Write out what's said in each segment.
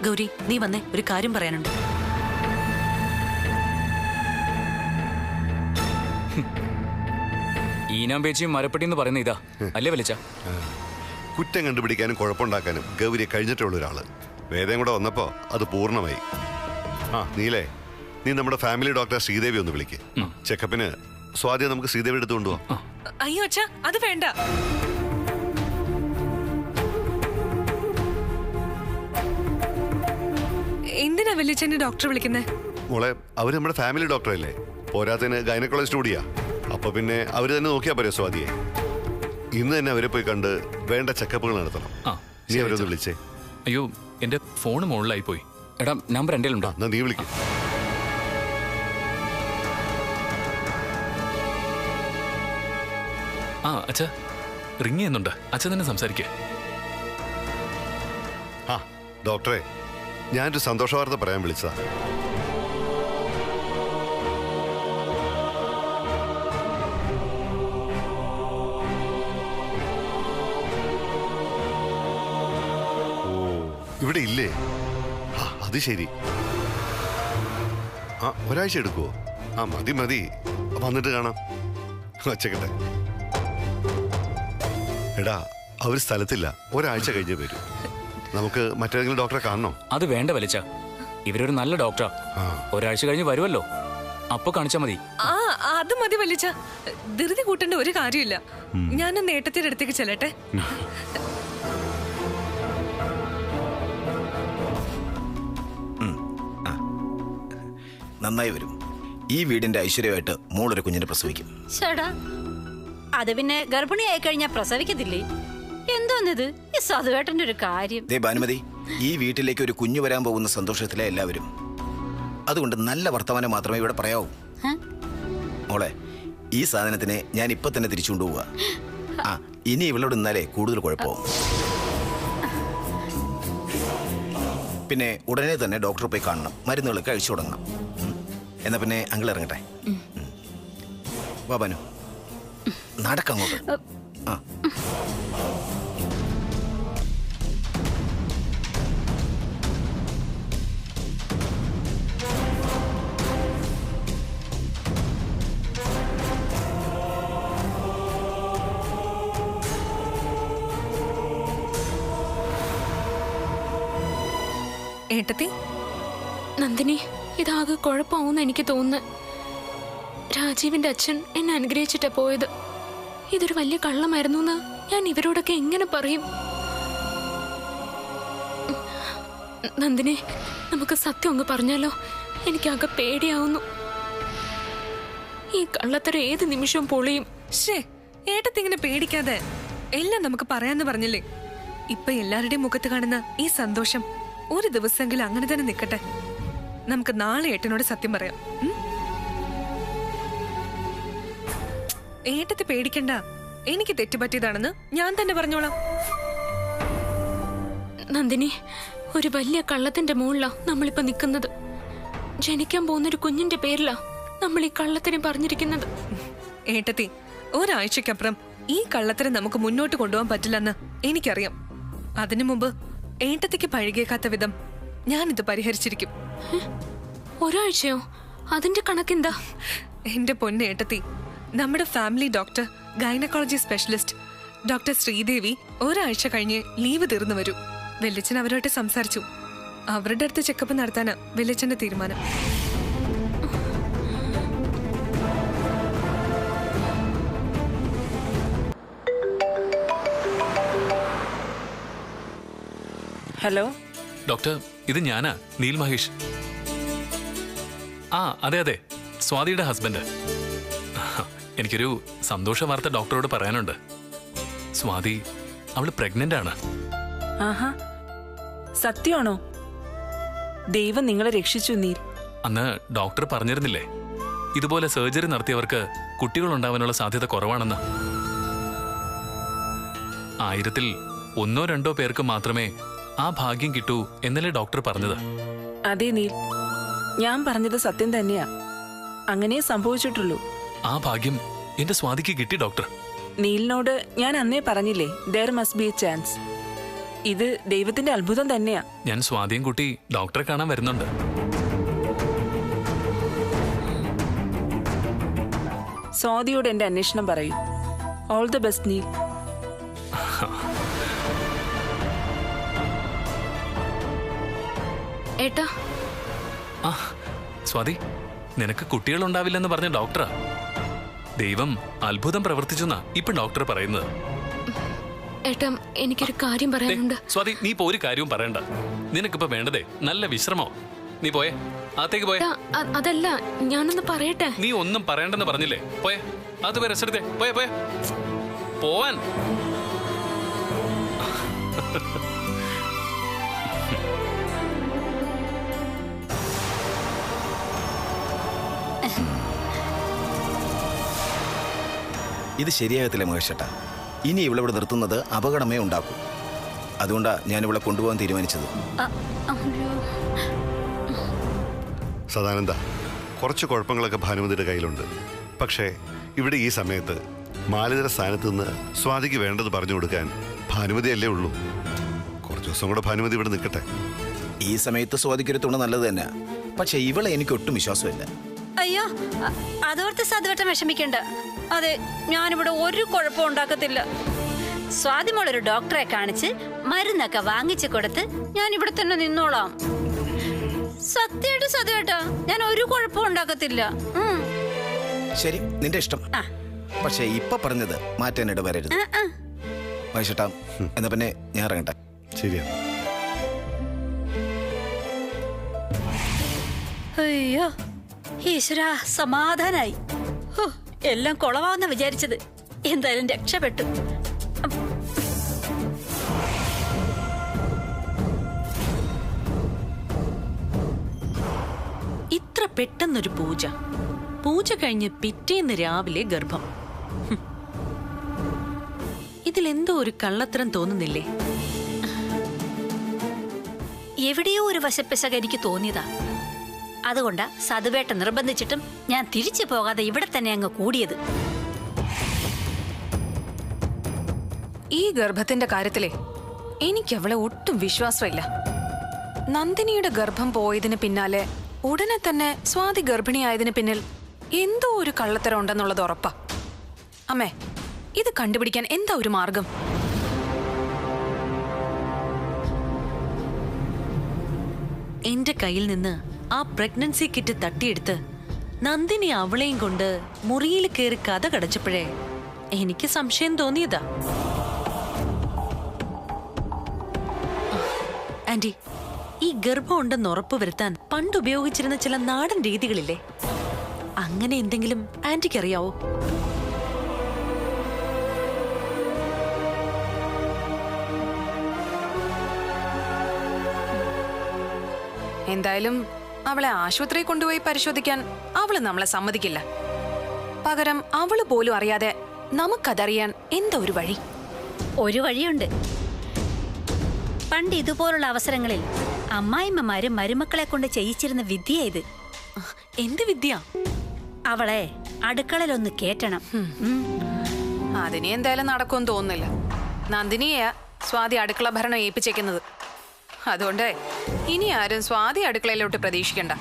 ഗൗരി, നീ വന്നേ, ഒരു കാര്യം പറയാനുണ്ട്. ഈനാമ്പേച്ചിയും മരപ്പെട്ടി എന്ന് പറയുന്ന ഇതാ അല്ലേ വലിച്ച? കുറ്റം കണ്ടുപിടിക്കാനും കുഴപ്പമുണ്ടാക്കാനും ഗൗരിയെ കഴിഞ്ഞിട്ടുള്ള ഒരാള്. വേദം കൂടെ വന്നപ്പോ അത് പൂർണ്ണമായി. ആ നീലേ, നീ നമ്മുടെ ഫാമിലി ഡോക്ടർ ശ്രീദേവി ഒന്ന് വിളിക്ക്. ചെക്കപ്പിന് സ്വാതി നമുക്ക് ശ്രീദേവി എടുത്തു കൊണ്ടുപോവാം. അയ്യോ അച്ഛാ, അത് വേണ്ട. എന്തിനാ വല്യച്ഛന്റെ ഡോക്ടറെ വിളിക്കുന്നേ? മോളെ, അവര് നമ്മുടെ ഫാമിലി ഡോക്ടറല്ലേ, പോരാത്തതിന് ഗൈനക്കോളജിസ്റ്റ് കൂടിയാ. അപ്പൊ പിന്നെ അവര് തന്നെ നോക്കിയാ പോരെ സ്വാതിയെ. ഇന്ന് തന്നെ അവരെ പോയി കണ്ട് വേണ്ട ചെക്കപ്പുകൾ നടത്തണം. നീ അവരൊന്ന് വിളിച്ചേ. അയ്യോ, എന്റെ ഫോൺ മുകളിലായി പോയി. എടാ, നമ്പർ എൻ്റെ ഉണ്ടോ? എന്നാ നീ വിളിക്കും. ആ അച്ഛ, റിങ് ചെയ്യുന്നുണ്ട്. അച്ഛൻ തന്നെ സംസാരിക്കേ. ആ ഡോക്ടറെ, ഞാനൊരു സന്തോഷ വാർത്ത പറയാൻ വിളിച്ചതാ. ഇവിടെ ഇല്ലേ? അത് ശരി. ആ ഒരാഴ്ച എടുക്കുവോ? ആ മതി മതി, വന്നിട്ട് കാണാം. വച്ചേക്കട്ടെ. എടാ, അവർ സ്ഥലത്തില്ല, ഒരാഴ്ച കഴിഞ്ഞ് വരും. നമുക്ക് മറ്റേതെങ്കിലും ഡോക്ടറെ കാണണോ? അത് വേണ്ട വലിച്ച, ഇവരൊരു നല്ല ഡോക്ടറാ. ഒരാഴ്ച കഴിഞ്ഞ് വരുമല്ലോ, അപ്പൊ കാണിച്ചാ മതി. ആ അത് മതി വലിച്ച, ധൃതി കൂട്ടേണ്ട ഒരു കാര്യമില്ല. ഞാനൊന്ന് ഏട്ടത്തിന്റെ അടുത്തേക്ക് ചെല്ലട്ടെ. നന്നായി വരും. ഈ വീടിന്റെ ഐശ്വര്യമായിട്ട് മോളൊരു കുഞ്ഞിനെ പ്രസവിക്കും. ചേടാ, അത് പിന്നെ ഗർഭിണിയായി കഴിഞ്ഞാൽ പ്രസവിക്കത്തില്ലേ? എന്തോന്നിത് ഈ സതുവേട്ടന്റെ ഒരു കാര്യം. ദേ ഭാനുമതി, ഈ വീട്ടിലേക്ക് ഒരു കുഞ്ഞു വരാൻ പോകുന്ന സന്തോഷത്തിലെ എല്ലാവരും. അതുകൊണ്ട് നല്ല വർത്തമാനം മാത്രമേ ഇവിടെ പറയാവൂ. മോളെ, ഈ സാധനത്തിനെ ഞാൻ ഇപ്പൊ തന്നെ തിരിച്ചു കൊണ്ടുപോവുക. ആ ഇനി ഇവളോട് നിന്നാലേ കൂടുതൽ കുഴപ്പമാവും. പിന്നെ ഉടനെ തന്നെ ഡോക്ടറെ പോയി കാണണം, മരുന്നുകളൊക്കെ കഴിച്ചു തുടങ്ങണം. എന്നാ പിന്നെ അങ്കിൾ ഇറങ്ങട്ടെ. ബാബാനു, നടക്കങ്ങോട്ട്. ആ ഏട്ടത്തി, നന്ദിനി, ഇതാകെ കുഴപ്പമാവുന്ന എനിക്ക് തോന്നുന്നു. രാജീവിന്റെ അച്ഛൻ എന്നെ അനുഗ്രഹിച്ചിട്ടാ പോയത്. ഇതൊരു വലിയ കള്ളമായിരുന്നു എന്ന് ഞാൻ ഇവരോടൊക്കെ എങ്ങനെ പറയും? നന്ദിനി, നമുക്ക് സത്യം അങ്ങ് പറഞ്ഞാലോ? എനിക്കാകെ പേടിയാവുന്നു. ഈ കള്ളത്തരം ഏത് നിമിഷവും പൊളിയും. ശേ, ഏട്ടത്തി ഇങ്ങനെ പേടിക്കാതെ. എല്ലാം നമുക്ക് പറയാന്ന് പറഞ്ഞില്ലേ? ഇപ്പൊ എല്ലാവരുടെയും മുഖത്ത് കാണുന്ന ഈ സന്തോഷം ഒരു ദിവസമെങ്കിലും അങ്ങനെ തന്നെ നിൽക്കട്ടെ. നമുക്ക് നാളെ ഏട്ടനോട് സത്യം പറയാം. ഏട്ടത്തി പേടിക്കണ്ട, എനിക്ക് തെറ്റുപറ്റിയതാണെന്ന് ഞാൻ തന്നെ പറഞ്ഞോളാം. നന്ദിനി, ഒരു വലിയ കള്ളത്തിന്റെ മുകളിലാ നമ്മളിപ്പോ നിൽക്കുന്നത്. ജനിക്കാൻ പോകുന്നൊരു കുഞ്ഞിന്റെ പേരിലാ നമ്മൾ ഈ കള്ളത്തിനെ പറഞ്ഞിരിക്കുന്നത്. ഏട്ടത്തി, ഒരാഴ്ചക്കപ്പുറം ഈ കള്ളത്തരം നമുക്ക് മുന്നോട്ട് കൊണ്ടുപോകാൻ പറ്റില്ലെന്ന് എനിക്കറിയാം. അതിനു മുമ്പ് ഏട്ടത്തിക്ക് പഴകിയേക്കാത്ത വിധം ഞാനിത് പരിഹരിച്ചിരിക്കും. ഒരാഴ്ചയോ? അതിന്റെ കണക്കെന്താ? എന്റെ പൊന്നേട്ടത്തി, നമ്മുടെ family doctor gynaecology specialist doctor Sridevi ഒരാഴ്ച കഴിഞ്ഞ് ലീവ് തീർന്നു വരൂ. വെല്ലിച്ചൻ അവരുമായിട്ട് സംസാരിച്ചു. അവരുടെ അടുത്ത് ചെക്കപ്പ് നടത്താനാ വെല്ലിച്ചന്റെ തീരുമാനം. ഹലോ ഡോക്ടർ, ഇത് ഞാനാ, നീൽ മഹേഷ്. ആ അതെ അതെ, സ്വാതിയുടെ ഹസ്ബൻഡ്. എനിക്കൊരു സന്തോഷ വാർത്ത ഡോക്ടറോട് പറയാനുണ്ട്. സ്വാതി, അവള് പ്രഗ്നന്റ് ആണ്. ആഹാ, സത്യമാണോ? ദൈവം നിങ്ങളെ രക്ഷിച്ചു നീൽ. അന്ന് ഡോക്ടർ പറഞ്ഞിരുന്നില്ലേ, ഇതുപോലെ സർജറി നടത്തിയവർക്ക് കുട്ടികൾ ഉണ്ടാവാനുള്ള സാധ്യത കുറവാണെന്ന്. 1000-ൽ 1-2 പേർക്ക് മാത്രമേ ആ ഭാഗ്യം കിട്ടൂ എന്നല്ലേ ഡോക്ടർ പറഞ്ഞത്? അതെ നീൽ, ഞാൻ പറഞ്ഞത് സത്യം തന്നെയാ. അങ്ങനെ സംഭവിച്ചിട്ടുള്ളൂ. ആ ഭാഗ്യം എന്റെ സ്വാതിക്ക് കിട്ടി ഡോക്ടർ. നീലിനോട് ഞാൻ അന്നേ പറഞ്ഞില്ലേ, there must be a chance. ഇത് ദൈവത്തിന്റെ അത്ഭുതം തന്നെയാ. ഞാൻ സ്വാതിയും കൂട്ടി ഡോക്ടറെ കാണാൻ വരുന്നുണ്ട്. സ്വാതിയോട് എന്റെ അന്വേഷണം പറയൂ. All the best Neel. ഏട്ടാ, ആ സ്വാതി, നിനക്ക് കുട്ടികളുണ്ടാവില്ലെന്ന് പറഞ്ഞ ഡോക്ടറാ. ദൈവം അത്ഭുതം പ്രവർത്തിച്ചെന്നാ ഇപ്പൊ ഡോക്ടർ പറയുന്നത്. ഏട്ടാ, എനിക്കൊരു കാര്യം പറയാനുണ്ട്. സ്വാതി, നീ ഇപ്പൊ ഒരു കാര്യവും പറയണ്ട. നിനക്കിപ്പോ വേണ്ടതേ നല്ല വിശ്രമോ. നീ പോയേ, അകത്തേക്ക് പോയേ. അതല്ല, ഞാനൊന്ന് പറയട്ടെ. നീ ഒന്നും പറയണ്ടെന്ന് പറഞ്ഞില്ലേ? പോയേ, അത് പോയി റെസ്റ്റ് എടുത്തേ. പോയേ പോയേ പോവാൻ. ഇത് ശരിയാകത്തില്ല മഹേഷേട്ടാ. ഇനി ഇവളിവിടെ നിർത്തുന്നത് അപകടമേ ഉണ്ടാക്കും. അതുകൊണ്ടാ ഞാൻ ഇവിടെ കൊണ്ടുപോകാൻ തീരുമാനിച്ചത്. സദാനന്ദ, കുറച്ച് കുഴപ്പങ്ങളൊക്കെ ഭാനുമതിയുടെ കയ്യിലുണ്ട്. പക്ഷേ ഇവിടെ ഈ സമയത്ത് മാലിതര സ്ഥാനത്ത് നിന്ന് സ്വാതിക്ക് വേണ്ടത് പറഞ്ഞു കൊടുക്കാൻ ഭാനുമതിയല്ലേ ഉള്ളൂ. കുറച്ച് ദിവസം കൂടെ ഭാനുമതി ഇവിടെ നിൽക്കട്ടെ. ഈ സമയത്ത് സ്വാതിക്കൊരു തുണ നല്ലത് തന്നെ. പക്ഷെ ഇവളെ എനിക്ക് ഒട്ടും വിശ്വാസമില്ല. അയ്യോ, അതോർത്ത് സദ്വട്ടം വിഷമിക്കണ്ട. അതെ, ഞാനിവിടെ ഒരു കുഴപ്പവും ഉണ്ടാക്കത്തില്ല. സ്വാതിമോളൊരു ഡോക്ടറെ കാണിച്ച് മരുന്നൊക്കെ വാങ്ങിച്ചു കൊടുത്ത് ഞാൻ ഇവിടെ തന്നെ നിന്നോളാം. സത്യമായിട്ട് സദ്വേട്ടാ, ഞാൻ ഒരു കുഴപ്പവും ഉണ്ടാക്കത്തില്ല. ശരി, നിന്റെ ഇഷ്ടം. പക്ഷെ ഇപ്പൊ പറഞ്ഞത് മാറ്റാൻ ഇടവരരുത് മഹേഷേട്ടാ. എന്നാ പിന്നെ ഞാൻ ഇറങ്ങട്ടെ. ശരിയാണ്. അയ്യോ ഈശ്വരാ, സമാധാനായി. എല്ലാം കൊളവാന്ന് വിചാരിച്ചത് എന്തായാലും രക്ഷപ്പെട്ടു. ഇത്ര പെട്ടെന്നൊരു പൂജ കഴിഞ്ഞ് പിറ്റേന്ന് രാവിലെ ഗർഭം. ഇതിലെന്തോ ഒരു കള്ളത്തരം തോന്നുന്നില്ലേ? എവിടെയോ ഒരു വശപ്പിശക എനിക്ക് തോന്നിയതാ. അതുകൊണ്ടാ സതുവേട്ട നിർബന്ധിച്ചിട്ടും ഞാൻ തിരിച്ചു പോകാതെ ഇവിടെ തന്നെ അങ്ങ് കൂടിയത്. ഈ ഗർഭത്തിന്റെ കാര്യത്തിലെ എനിക്ക് അവളെ ഒട്ടും വിശ്വാസമില്ല. നന്ദിനിയുടെ ഗർഭം പോയതിന് പിന്നാലെ ഉടനെ തന്നെ സ്വാതി ഗർഭിണിയായതിന് പിന്നിൽ എന്തോ ഒരു കള്ളത്തരം ഉണ്ടെന്നുള്ളത് ഉറപ്പാ. അമ്മേ, ഇത് കണ്ടുപിടിക്കാൻ എന്താ ഒരു മാർഗം? എന്റെ കയ്യിൽ നിന്ന് ആ പ്രഗ്നൻസി കിറ്റ് തട്ടിയെടുത്ത് നന്ദിനി അവളെയും കൊണ്ട് മുറിയിൽ കയറി കഥ കടച്ചപ്പോഴേ എനിക്ക് സംശയം തോന്നിയതാ. ആന്റി, ഈ ഗർഭം ഉണ്ടെന്ന് ഉറപ്പുവരുത്താൻ പണ്ട് ഉപയോഗിച്ചിരുന്ന ചില നാടൻ രീതികളില്ലേ, അങ്ങനെ എന്തെങ്കിലും ആന്റിക്ക് അറിയാവോ? എന്തായാലും അവളെ ആശുപത്രിയിൽ കൊണ്ടുപോയി പരിശോധിക്കാൻ അവള് നമ്മളെ സമ്മതിക്കില്ല. പകരം അവള് പോലും അറിയാതെ നമുക്കതറിയാൻ എന്താ ഒരു വഴി? ഒരു വഴിയുണ്ട്. പണ്ട് ഇതുപോലുള്ള അവസരങ്ങളിൽ അമ്മായിമ്മമാര് മരുമക്കളെ കൊണ്ട് ചെയ്യിച്ചിരുന്ന വിദ്യ ഇത്. എന്ത് വിദ്യ? അവളെ അടുക്കളയിലൊന്ന് കേറ്റണം. അതിനെ എന്തായാലും നടക്കുമെന്ന് തോന്നുന്നില്ല. നന്ദിനിയെ സ്വാതി അടുക്കള ഭരണം ഏൽപ്പിച്ചേക്കുന്നത്. അതുകൊണ്ട് ഇനി ആരും സ്വാതി അടുക്കളയിലോട്ട് പ്രതീക്ഷിക്കണ്ട.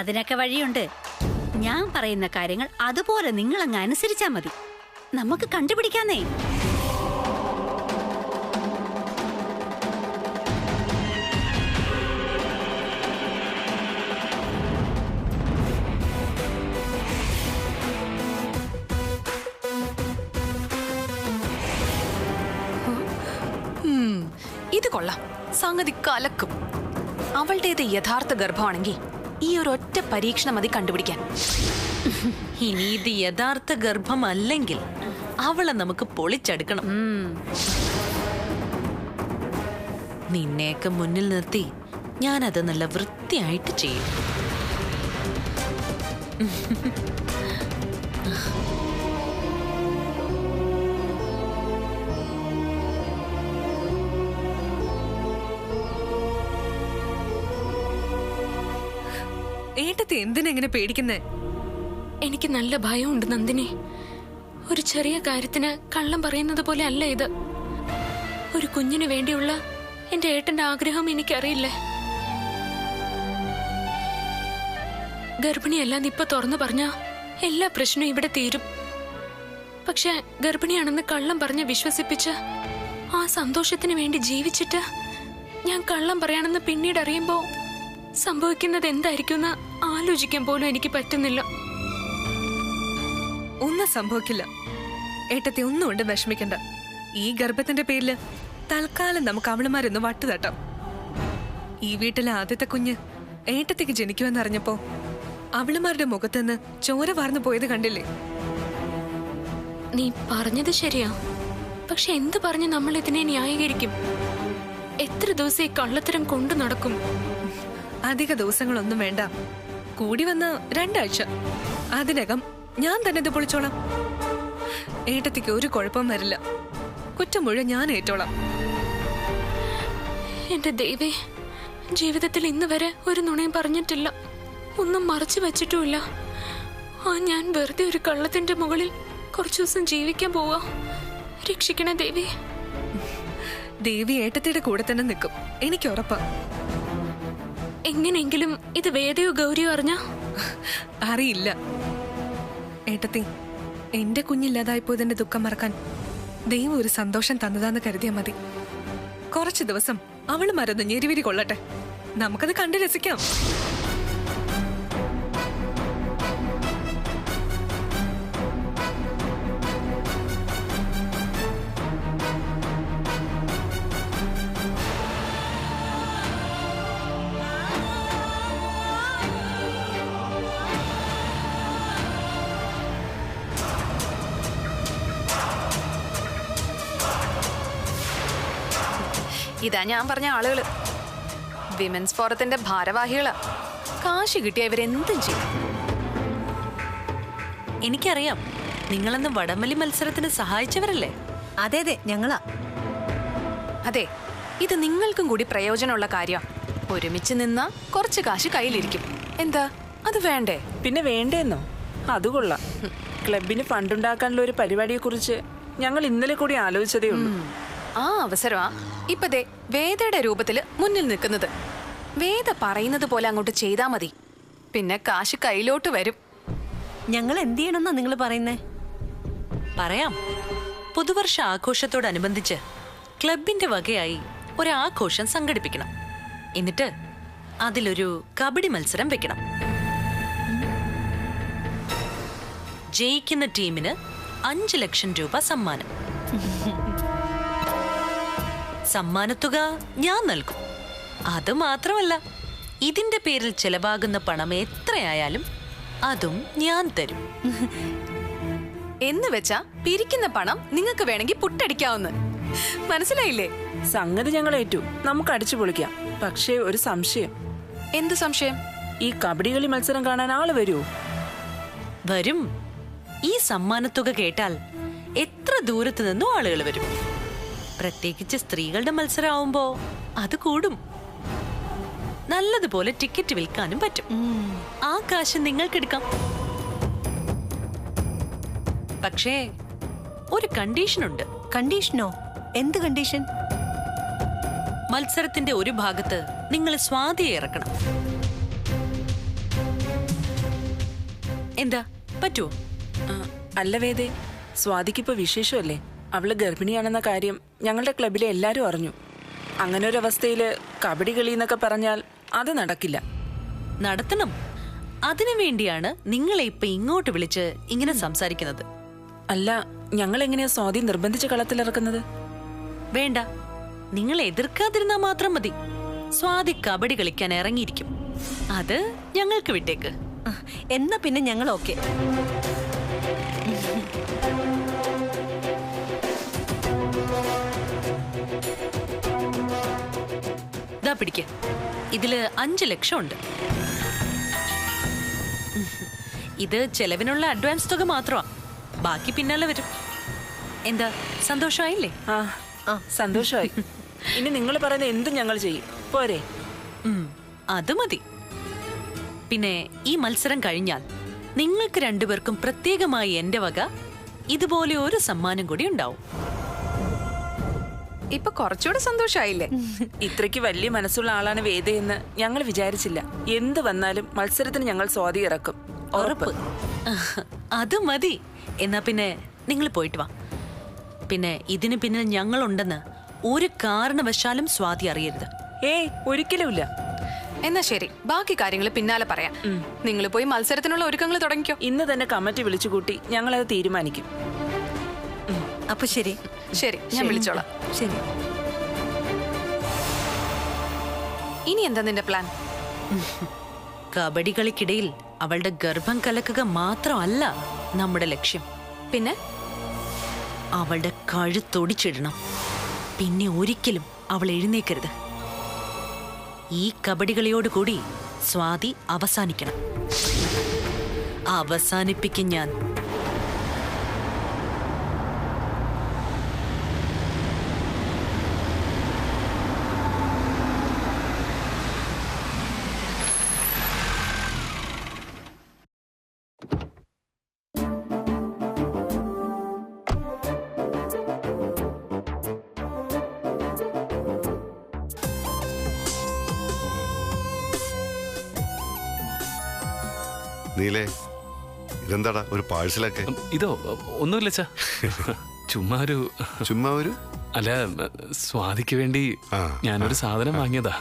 അതിനൊക്കെ വഴിയുണ്ട്. ഞാൻ പറയുന്ന കാര്യങ്ങൾ അതുപോലെ നിങ്ങളങ്ങ് അനുസരിച്ചാ മതി. നമുക്ക് കണ്ടുപിടിക്കാന്നേ. ഇത് കൊള്ളാം, സംഗതി കലക്കും. അവളുടേത് യഥാർത്ഥ ഗർഭമാണെങ്കിൽ ഈ ഒരു ഒറ്റ പരീക്ഷണം മതി കണ്ടുപിടിക്കാൻ. ഇനി ഇത് യഥാർത്ഥ ഗർഭമല്ലെങ്കിൽ അവളെ നമുക്ക് പൊളിച്ചെടുക്കണം. നിന്നെയൊക്കെ മുന്നിൽ നിർത്തി ഞാനത് നല്ല വൃത്തിയായിട്ട് ചെയ്യും. ഏട്ടത്തി എന്തിനെങ്ങനെ പേടിക്കുന്നേ? എനിക്ക് നല്ല ഭയമുണ്ട് നന്ദിനി. ഒരു ചെറിയ കാര്യത്തിന് കള്ളം പറയുന്നത് പോലെ അല്ല ഇത്. ഒരു കുഞ്ഞിന് വേണ്ടിയുള്ള എന്റെ ഏട്ടന്റെ ആഗ്രഹം എനിക്കറിയില്ലേ? ഗർഭിണിയല്ലാന്ന് ഇപ്പൊ തുറന്നു പറഞ്ഞ എല്ലാ പ്രശ്നവും ഇവിടെ തീരും. പക്ഷെ ഗർഭിണിയാണെന്ന് കള്ളം പറഞ്ഞ് വിശ്വസിപ്പിച്ച് ആ സന്തോഷത്തിന് വേണ്ടി ജീവിച്ചിട്ട് ഞാൻ കള്ളം പറയാണെന്ന് പിന്നീട് അറിയുമ്പോ സംഭവിക്കുന്നത് എന്തായിരിക്കും ആലോചിക്കാൻ പോലും എനിക്ക് പറ്റുന്നില്ല. ഒന്നും സംഭവിക്കില്ല. ഏട്ടത്തി ഒന്നും കൊണ്ട് വിഷമിക്കണ്ട. ഈ ഗർഭത്തിന്റെ പേരില് തൽക്കാലം നമുക്ക് അവളുമാരൊന്ന് വട്ടുതട്ടാം. ഈ വീട്ടിലെ ആദ്യത്തെ കുഞ്ഞ് ഏട്ടത്തിക്ക് ജനിക്കുമെന്നറിഞ്ഞപ്പോ അവളുമാരുടെ മുഖത്തുനിന്ന് ചോര വാർന്നു പോയത് കണ്ടില്ലേ? നീ പറഞ്ഞത് ശരിയാ. പക്ഷെ എന്ത് പറഞ്ഞ് നമ്മൾ ഇതിനെ ന്യായീകരിക്കും? എത്ര ദിവസം ഈ കള്ളത്തരം കൊണ്ടു നടക്കും? അധിക ദിവസങ്ങളൊന്നും വേണ്ട. കൂടി വന്ന 2 ആഴ്ച. അതിനകം ഞാൻ തന്നെ ഇത് പൊളിച്ചോളാം. ഏട്ടത്തിക്ക് ഒരു കുഴപ്പം വരില്ല. കുറ്റം മുഴുവൻ ഞാൻ ഏറ്റോളാം. എന്റെ ദൈവേ, ജീവിതത്തിൽ ഇന്ന് വരെ ഒരു നുണയും പറഞ്ഞിട്ടില്ല, ഒന്നും മറച്ചു വെച്ചിട്ടുമില്ല. ഞാൻ വെറുതെ ഒരു കള്ളത്തിന്റെ മുകളിൽ കുറച്ചു ദിവസം ജീവിക്കാൻ പോവാ. രക്ഷിക്കണേ ദേവി. ദേവി ഏട്ടത്തിയുടെ കൂടെ തന്നെ നിൽക്കും, എനിക്ക് ഉറപ്പാ. എങ്ങനെയെങ്കിലും ഇത് വേദയോ ഗൗരിയോ അറിഞ്ഞ? അറിയില്ല. ഏട്ടത്തി, എന്റെ കുഞ്ഞില്ലാതായിപ്പോയതിന്റെ ദുഃഖം മറക്കാൻ ദൈവം ഒരു സന്തോഷം തന്നതാന്ന് കരുതിയാ മതി. കുറച്ചു ദിവസം അവള് മരുന്ന് ഞെരിവിരി കൊള്ളട്ടെ, നമുക്കത് കണ്ടു രസിക്കാം. ഇതാ ഞാൻ പറഞ്ഞ ആളുകള്, വിമൻസ് ഫോറത്തിന്റെ ഭാരവാഹികളാ. കാശ് കിട്ടിയ ഇവരെന്തും ചെയ്യും. എനിക്കറിയാം, നിങ്ങളന്ന് വടംവലി മത്സരത്തിന് സഹായിച്ചവരല്ലേ? അതെ അതെ, ഞങ്ങളാ. അതെ, ഇത് നിങ്ങൾക്കും കൂടി പ്രയോജനമുള്ള കാര്യം. ഒരുമിച്ച് നിന്നാ കുറച്ച് കാശ് കയ്യിലിരിക്കും. എന്താ, അത് വേണ്ടേ? പിന്നെ വേണ്ടേന്നോ? അതുകൊള്ളാം. ക്ലബിന് ഫണ്ടുണ്ടാക്കാനുള്ള ഒരു പരിപാടിയെക്കുറിച്ച് ഞങ്ങൾ ഇന്നലെ കൂടി ആലോചിച്ചതേ ഉള്ളൂ. ആ അവസരമാ ഇപ്പൊ ദേ വേദയുടെ രൂപത്തില് മുന്നിൽ നിൽക്കുന്നത്. വേദ പറയുന്നത് പോലെ അങ്ങോട്ട് ചെയ്താ മതി, പിന്നെ കാശ് കയ്യിലോട്ട് വരും. ഞങ്ങൾ എന്ത് ചെയ്യണമെന്നാ നിങ്ങൾ പറയുന്നേ? പറയാം. പുതുവർഷ ആഘോഷത്തോടനുബന്ധിച്ച് ക്ലബിന്റെ വകയായി ഒരു ആഘോഷം സംഘടിപ്പിക്കണം. എന്നിട്ട് അതിലൊരു കബഡി മത്സരം വെക്കണം. ജയിക്കുന്ന ടീമിന് 5 ലക്ഷം രൂപ സമ്മാനം. സമ്മാനത്തുക ഞാൻ നൽകും. അത് മാത്രമല്ല, ഇതിന്റെ പേരിൽ ചെലവാകുന്ന പണം എത്രയായാലും അതും ഞാൻ തരും. എന്ന് വെച്ചാ പിരിക്കുന്ന പണം നിങ്ങൾക്ക് വേണമെങ്കിൽ പുട്ടടിക്കാവുന്ന. മനസ്സിലായില്ലേ? സംഗതി ഞങ്ങൾ ഏറ്റു, നമുക്ക് അടിച്ചു പൊളിക്കാം. പക്ഷേ ഒരു സംശയം. എന്ത് സംശയം? ഈ കബഡി കളി മത്സരം കാണാൻ ആള് വരുമോ? വരും. ഈ സമ്മാനത്തുക കേട്ടാൽ എത്ര ദൂരത്തു നിന്നും ആളുകൾ വരും. പ്രത്യേകിച്ച് സ്ത്രീകളുടെ മത്സരമാവുമ്പോ അത് കൂടും. നല്ലതുപോലെ ടിക്കറ്റ് വിൽക്കാനും പറ്റും. ആ കാശ് നിങ്ങൾക്കെടുക്കാം. പക്ഷേ ഒരു കണ്ടീഷനുണ്ട്. കണ്ടീഷനോ? എന്ത് കണ്ടീഷൻ? മത്സരത്തിന്റെ ഒരു ഭാഗത്ത് നിങ്ങൾ സ്വാതിയെ ഇറക്കണം. എന്താ, പറ്റുമോ? അല്ല വേദേ, സ്വാതിക്കിപ്പോ വിശേഷമല്ലേ? അവള് ഗർഭിണിയാണെന്ന കാര്യം ഞങ്ങളുടെ ക്ലബിലെ എല്ലാരും അറിഞ്ഞു. അങ്ങനെ ഒരു അവസ്ഥയില് കബഡി കളി എന്നൊക്കെ പറഞ്ഞാൽ അത് നടക്കില്ല. നടത്തണം. അതിനു വേണ്ടിയാണ് നിങ്ങളെ ഇപ്പൊ ഇങ്ങോട്ട് വിളിച്ച് ഇങ്ങനെ സംസാരിക്കുന്നത്. അല്ല, ഞങ്ങൾ എങ്ങനെയാ സ്വാതി നിർബന്ധിച്ച് കളത്തിലിറക്കുന്നത്? വേണ്ട, നിങ്ങൾ എതിർക്കാതിരുന്നാ മാത്രം മതി. സ്വാതി കബഡി കളിക്കാൻ ഇറങ്ങിയിരിക്കും. അത് ഞങ്ങൾക്ക് വിട്ടേക്ക്. എന്നാ പിന്നെ ഞങ്ങൾ ഓക്കെ. ദാ പിടിക്ക. ഇതില് 5 ലക്ഷം ഉണ്ട്. ഇത് ചെലവിനുള്ള അഡ്വാൻസ് തുക മാത്രമാ. ബാക്കി പിന്നാലെ വരും. എന്താ, സന്തോഷമായില്ലേ? ആ, സന്തോഷമായി. ഇനി നിങ്ങൾ പറയുന്ന എന്തും ഞങ്ങൾ ചെയ്യും. പോരെ? അത് മതി. പിന്നെ ഈ മത്സരം കഴിഞ്ഞാൽ നിങ്ങൾക്ക് രണ്ടുപേർക്കും പ്രത്യേകമായി എന്റെ വക ഇതുപോലെ ഒരു സമ്മാനം കൂടി ഉണ്ടാവും. ഇപ്പൊ കുറച്ചുകൂടെ സന്തോഷായില്ലേ? ഇത്രയ്ക്ക് വലിയ മനസ്സുള്ള ആളാണ് വേദയെന്ന് ഞങ്ങൾ വിചാരിച്ചില്ല. എന്ത് വന്നാലും മത്സരത്തിന് ഞങ്ങൾ സ്വാതി ഇറക്കും, ഉറപ്പ്. അത് മതി. എന്നാ പിന്നെ നിങ്ങൾ പോയിട്ട് വാ. പിന്നെ ഇതിന് പിന്നിൽ ഞങ്ങളുണ്ടെന്ന് ഒരു കാരണവശാലും സ്വാതി അറിയരുത്. ഏയ്, ഒരിക്കലുമില്ല. എന്നാ ശരി, ബാക്കി കാര്യങ്ങൾ പിന്നാലെ പറയാം. നിങ്ങൾ പോയി മത്സരത്തിനുള്ള ഒരുക്കങ്ങൾ തുടങ്ങിക്കോ. ഇന്ന് തന്നെ കമ്മിറ്റി വിളിച്ചുകൂട്ടി ഞങ്ങളത് തീരുമാനിക്കും. അപ്പൊ ശരി. ശരി, ഞാൻ വിളിച്ചോളാം. ശരി. ഇനി എന്താ നിന്റെ പ്ലാൻ? കബഡി കളിക്കിടയിൽ അവളുടെ ഗർഭം കലക്കുക മാത്രമല്ല നമ്മുടെ ലക്ഷ്യം. പിന്നെ അവളുടെ കഴുത്തൊടിച്ചിടണം. പിന്നെ ഒരിക്കലും അവൾ എഴുന്നേക്കരുത്. ഈ കബഡി കളിയോടുകൂടി സ്വാതി അവസാനിക്കണം. അവസാനിപ്പിക്കും ഞാൻ. നീലേ, ഇതെന്താടാ ഒരു പാഴ്സലൊക്കെ? ഇതോ ഒന്നുമില്ല അച്ഛാ, ചുമ്മാ ഒരു അല്ല, സ്വാതിക്ക് വേണ്ടി ഞാനൊരു സാധനം വാങ്ങിയതാ.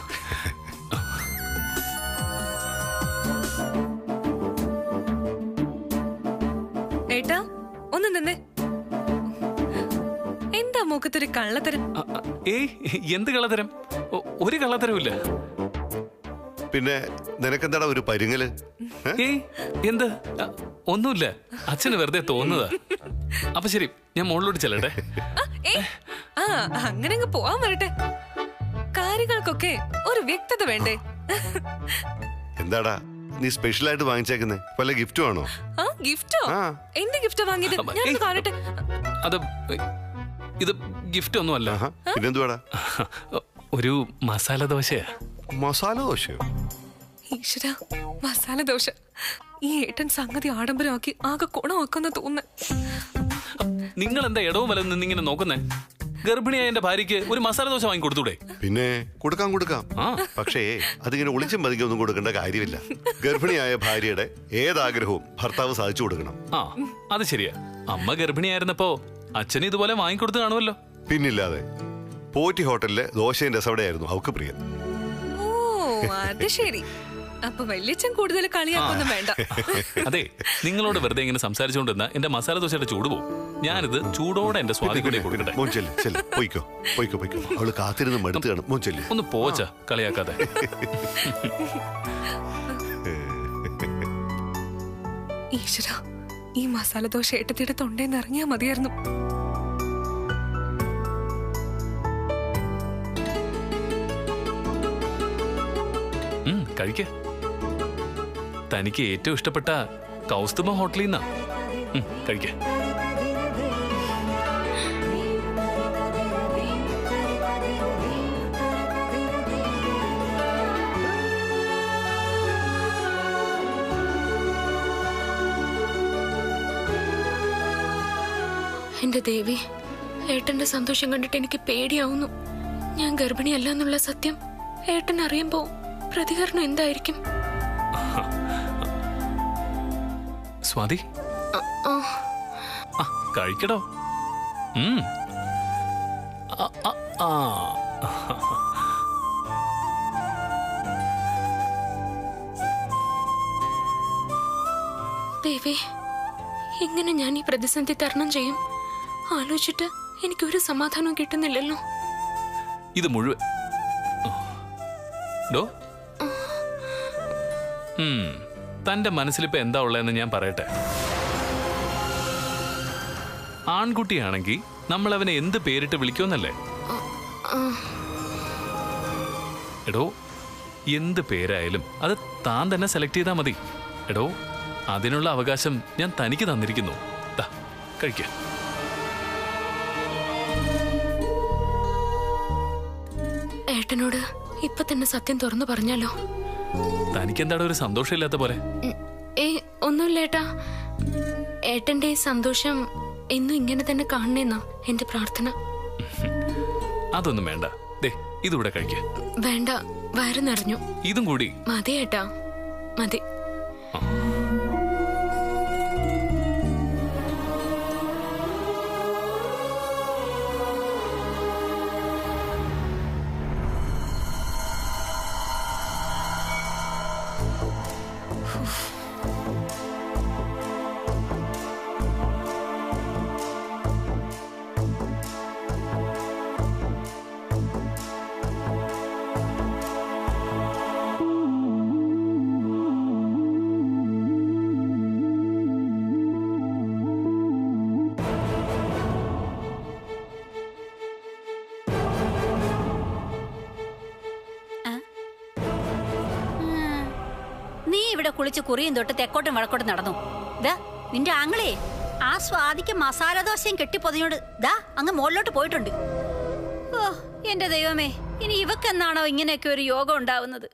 ഏട്ടാ, ഒന്ന് നിന്നേ. എന്താ മുഖത്തൊരു കള്ളത്തരം? ഏയ്, എന്ത് കള്ളത്തരം? ഒരു കള്ളത്തരമില്ല. പിന്നെ നിനക്കെന്താടാ ഒരു പരുങ്ങല്? ഏയ്, എന്ത്? ഒന്നുമില്ല, അച്ഛന് വെറുതെ തോന്നുന്നതാ. അപ്പൊ ശരി, ഞാൻ മുകളിലോട്ട് ചെല്ലട്ടെ. അങ്ങനെ അങ്ങ് പോവാൻ വരട്ടെ. കാര്യങ്ങൾക്കൊക്കെ ഒരു വ്യക്തത വേണ്ടേ? എന്താടാ നീ സ്പെഷ്യലായിട്ട് വാങ്ങിച്ചേക്കുന്നേ? വല്ല ഗിഫ്റ്റും ആണോ? ഗിഫ്റ്റോ? എന്ത് ഗിഫ്റ്റാ വാങ്ങിയത്? ഞാൻ കാണട്ടെ. അത് ഇത് ഗിഫ്റ്റ് ഒന്നുമല്ല. പിന്നെന്തുവാടാ? ഒരു മസാല ദോശയാ. മസാല ദോശയോ? ഈശ്വരാ, മസാല ദോശ. ഈ ഏട്ടൻ സംഗതി ആഡംബരമാക്കി ആകെ കുണമാക്കുന്ന തോന്നുന്നു. നിങ്ങൾ എന്താ ഇടവും വലം നിന്നിങ്ങനെ നോക്കുന്നേ? ഗർഭിണിയായ എന്റെ ഭാര്യയ്ക്ക് ഒരു മസാല ദോശ വാങ്ങി കൊടുത്തൂടെ? പിന്നെ കൊടുക്കാം. പക്ഷേ അതിങ്ങനെ ഒളിച്ചും പതുക്കെ ഒന്നും കൊടുക്കേണ്ട കാര്യമില്ല. ഗർഭിണിയായ ഭാര്യയുടെ ഏതാഗ്രഹവും ഭർത്താവ് സാധിച്ചു കൊടുക്കണം. അത് ശരിയാ. അമ്മ ഗർഭിണിയായിരുന്നപ്പോ അച്ഛന് ഇതുപോലെ വാങ്ങിക്കൊടുത്ത് കാണുമല്ലോ. പിന്നില്ലാതെ. പോറ്റി ഹോട്ടലിലെ ദോശയും രസവടയായിരുന്നു അവക്ക് പ്രിയം. ഓ, അത് ശരി. അപ്പൊ വല്യച്ഛൻ കൂടുതൽ കളിയാക്കൊന്നും വേണ്ട. അതെ, നിങ്ങളോട് വെറുതെ ഇങ്ങനെ സംസാരിച്ചുകൊണ്ടിരുന്ന എന്റെ മസാല ദോശയുടെ ചൂട് പോകും. ഞാനിത് ചൂടോടെ എന്റെ സ്വാതിക്കൂടെ കൊടുക്കട്ടെ. പോയിക്കോ. അവള് കാത്തിരുന്ന് മടുത്ത് കാണും. മോൻചെല്ല്. ഒന്ന് പോച്ച, കളിയാക്കാതെ. ഈശ്വര, ഈ മസാല ദോശ ഏട്ടത്തിയുടെ തൊണ്ടേന്ന് ഇറങ്ങിയാ മതിയായിരുന്നു. കഴിക്ക. തനിക്ക് ഏറ്റവും ഇഷ്ടപ്പെട്ട കൗസ്തുഭ ഹോട്ടലിൽ നിന്നാ. കഴിക്ക. എന്റെ ദേവി, ഏട്ടന്റെ സന്തോഷം കണ്ടിട്ട് എനിക്ക് പേടിയാവുന്നു. ഞാൻ ഗർഭിണിയല്ല എന്നുള്ള സത്യം ഏട്ടൻ അറിയുമ്പോ പ്രതികരണം എന്തായിരിക്കും? സ്വാതി, കഴിക്കടോ. ദേവി, എങ്ങനെ ഞാൻ ഈ പ്രതിസന്ധി തരണം ചെയ്യും? ആലോചിച്ചിട്ട് എനിക്കൊരു സമാധാനവും കിട്ടുന്നില്ലല്ലോ. ഇത് മുഴുവൻ തന്റെ മനസ്സിലിപ്പോ എന്താ ഉള്ളതെന്ന് ഞാൻ പറയട്ടെ. ആൺകുട്ടിയാണെങ്കിൽ നമ്മൾ അവനെ എന്ത് പേരിട്ട് വിളിക്കുമെന്നല്ലേ? എടോ, എന്ത് പേരായാലും അത് താൻ തന്നെ സെലക്ട് ചെയ്താൽ മതി. എടോ, അതിനുള്ള അവകാശം ഞാൻ തനിക്ക് തന്നിരിക്കുന്നു. കഴിക്ക. ഏട്ടനോട് ഇപ്പൊ തന്നെ സത്യം തുറന്നു പറഞ്ഞാലോ? തനിക്കെന്താടോ ഒരു സന്തോഷമില്ലാത്ത പോലെ? ഒന്നുമില്ല ഏട്ടാ. ഏട്ടന്റെ ഈ സന്തോഷം എന്നും ഇങ്ങനെ തന്നെ കാണണേന്നാ എന്റെ പ്രാർത്ഥന. അതൊന്നും വേണ്ട. ദേ ഇതുകൂടെ കഴിക്ക. വേണ്ട, വയറ് നിറഞ്ഞു. ഇതും കൂടി മതി ഏട്ടാ, മതി. നീ ഇവിടെ കുളിച്ച് കുറിയും തൊട്ട് തെക്കോട്ടും വടക്കോട്ടും നടന്നു. ദാ നിന്റെ ആങ്ങളെ ആ സ്വാദിക്ക് മസാല ദോശയും കെട്ടിപ്പൊതിഞ്ഞോട് ദാ അങ്ങ് മുകളിലോട്ട് പോയിട്ടുണ്ട്. ഓ എന്റെ ദൈവമേ, ഇനി ഇവക്കെന്നാണോ ഇങ്ങനെയൊക്കെ ഒരു യോഗം ഉണ്ടാവുന്നത്?